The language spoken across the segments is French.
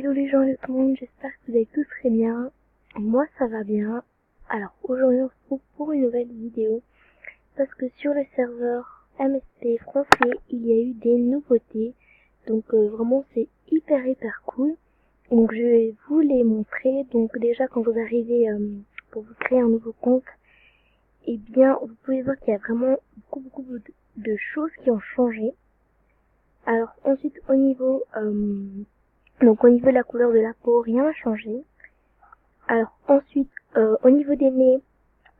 Hello les gens de tout le monde, j'espère que vous allez tous très bien. Moi ça va bien. Alors aujourd'hui on se retrouve pour une nouvelle vidéo parce que sur le serveur MSP français il y a eu des nouveautés. Donc vraiment c'est hyper cool. Donc je vais vous les montrer. Donc déjà quand vous arrivez pour vous créer un nouveau compte, et bien vous pouvez voir qu'il y a vraiment beaucoup de choses qui ont changé. Alors ensuite au niveau de la couleur de la peau, rien n'a changé. Alors ensuite, au niveau des nez,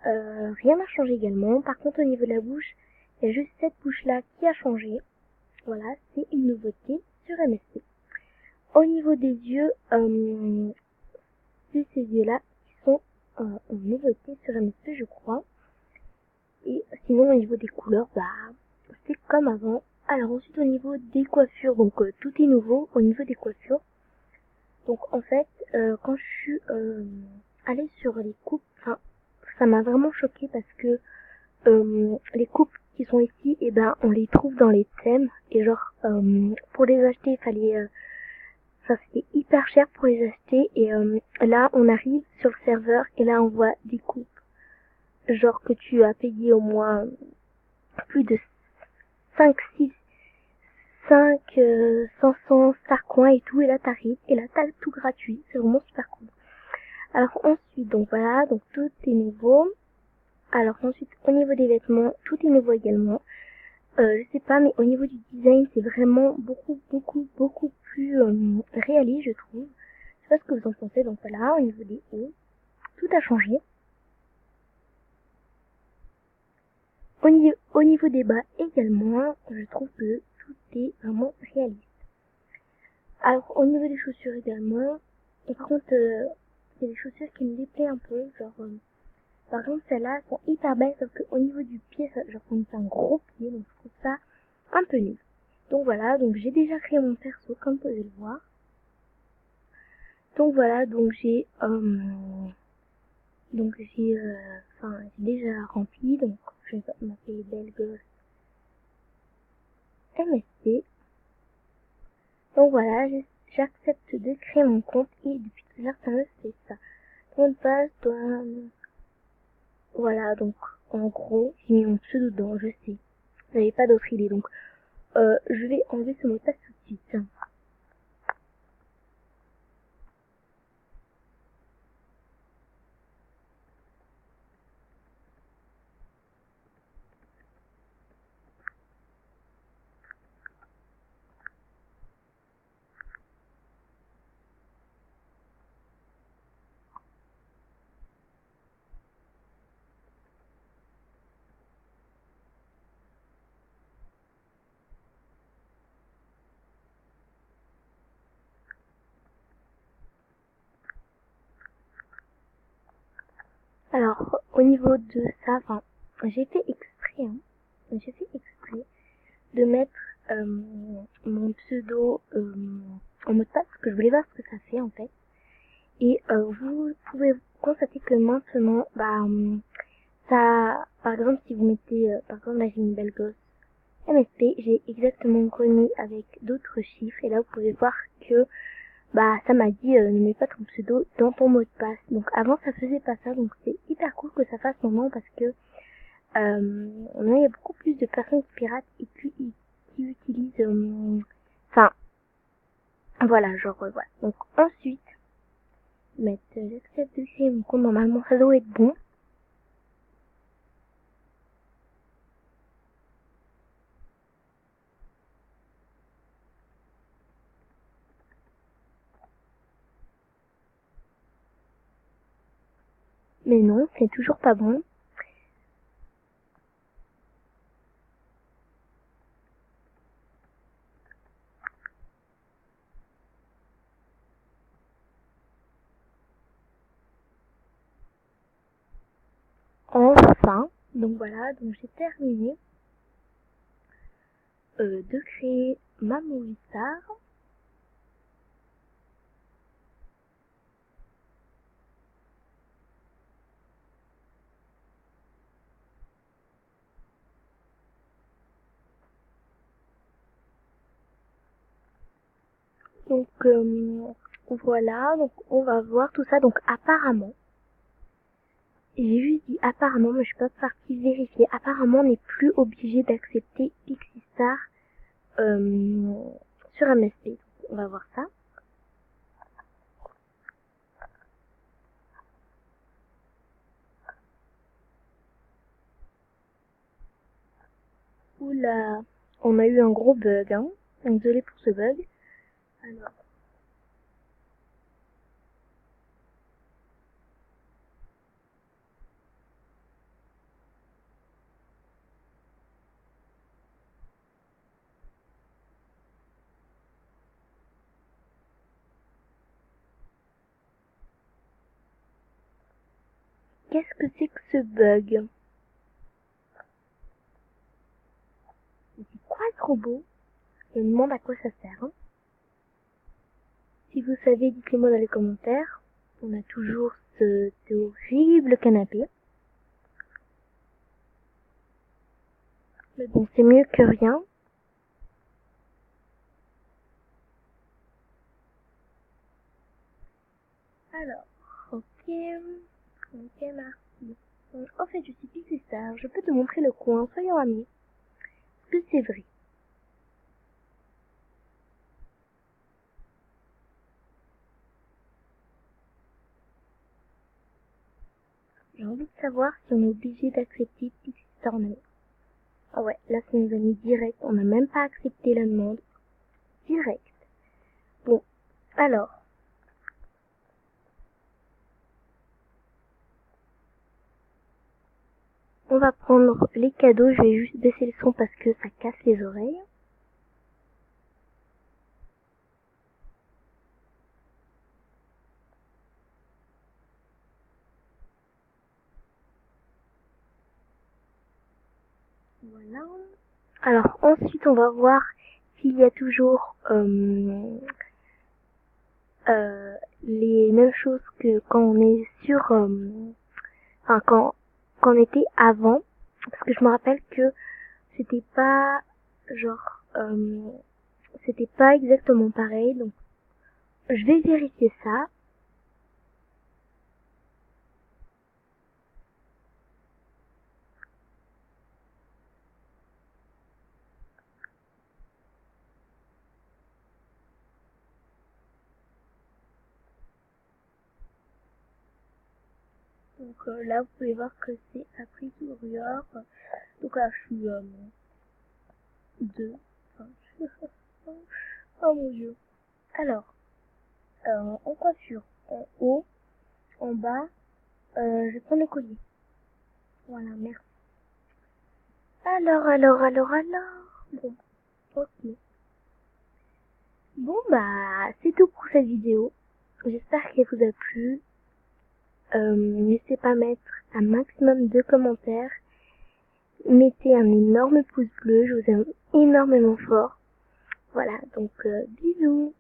rien n'a changé également. Par contre, au niveau de la bouche, il y a juste cette bouche-là qui a changé. Voilà, c'est une nouveauté sur MSP. Au niveau des yeux, c'est ces yeux-là qui sont en nouveauté sur MSP, je crois. Et sinon, au niveau des couleurs, c'est comme avant. Alors ensuite, au niveau des coiffures, donc tout est nouveau au niveau des coiffures. Donc en fait, quand je suis allée sur les coupes, ça m'a vraiment choquée parce que les coupes qui sont ici, on les trouve dans les thèmes et genre pour les acheter, il fallait, c'était hyper cher pour les acheter et là on arrive sur le serveur et là on voit des coupes genre que tu as payé au moins plus de 500 star coins et tout, et là t'arrives et là t'as tout gratuit, c'est vraiment super cool. Alors ensuite, donc voilà, donc tout est nouveau. Alors ensuite, au niveau des vêtements, tout est nouveau également. Je sais pas, mais au niveau du design, c'est vraiment beaucoup plus réaliste, je trouve. Je sais pas ce que vous en pensez, donc voilà, au niveau des hauts, tout a changé. Au niveau des bas également, je trouve que tout est vraiment réaliste. Alors au niveau des chaussures également, et par contre, il y a des chaussures qui me déplaisent un peu, genre par exemple celles-là sont hyper belles, sauf qu'au niveau du pied, genre on fait un gros pied, donc je trouve ça un peu nul. Donc voilà, donc j'ai déjà créé mon perso comme vous pouvez le voir. Donc voilà, donc j'ai déjà rempli, donc je vais m'appeler Belle Gosse MSP. Donc voilà, j'accepte de créer mon compte et depuis tout à l'heure ça me fait ça. Mot de passe doit... Voilà, donc en gros, j'ai mis mon pseudo dedans, je sais. J'avais pas d'autre idée, donc je vais enlever ce mot de passe tout de suite. Alors, au niveau de ça, j'ai fait exprès, de mettre mon pseudo en mot de passe, parce que je voulais voir ce que ça fait en fait. Et vous pouvez constater que maintenant, ça, par exemple, si vous mettez, par exemple, là j'ai une belle gosse MSP, j'ai exactement remis avec d'autres chiffres, et là vous pouvez voir que ça m'a dit ne mets pas ton pseudo dans ton mot de passe. Donc avant ça faisait pas ça, donc c'est hyper cool que ça fasse maintenant parce que il y a beaucoup plus de personnes qui piratent et qui utilisent voilà, genre voilà. Donc ensuite mettre j'accepte de créer mon compte, normalement ça doit être bon. Mais non, c'est toujours pas bon. Enfin, donc voilà, donc j'ai terminé de créer ma Movistar. Donc Voilà, donc on va voir tout ça. Donc apparemment, j'ai juste dit apparemment, mais je suis pas partie vérifier. Apparemment, on n'est plus obligé d'accepter Pixistar sur MSP. Donc, on va voir ça. Oula, on a eu un gros bug, hein. Désolé pour ce bug. Alors, qu'est-ce que c'est que ce bug? C'est quoi ce robot? Je me demande à quoi ça sert, hein. Si vous savez, dites-le moi dans les commentaires. On a toujours ce horrible canapé. Mais bon, c'est mieux que rien. Alors, ok, merci. En fait, je suis Pixistar, je peux te montrer le coin, soyons amis. Est-ce que c'est vrai? J'ai envie de savoir si on est obligé d'accepter Pixistar en ami. Ah ouais, là ça nous a mis direct, on n'a même pas accepté la demande. Direct. Bon, alors. On va prendre les cadeaux, je vais juste baisser le son parce que ça casse les oreilles. Voilà. Alors ensuite on va voir s'il y a toujours les mêmes choses que quand on est sur enfin quand on était avant, parce que je me rappelle que c'était pas genre c'était pas exactement pareil, donc je vais vérifier ça. Donc là vous pouvez voir que c'est appris sur Rior. Donc là je suis 2. Enfin, oh mon dieu. Alors, en coiffure, en haut, en bas, je vais prendre le collier. Voilà, merci. Alors. Bon, ok. Bon, bah, c'est tout pour cette vidéo. J'espère qu'elle vous a plu. N'hésitez pas à mettre un maximum de commentaires. Mettez un énorme pouce bleu, je vous aime énormément fort. Voilà, donc bisous.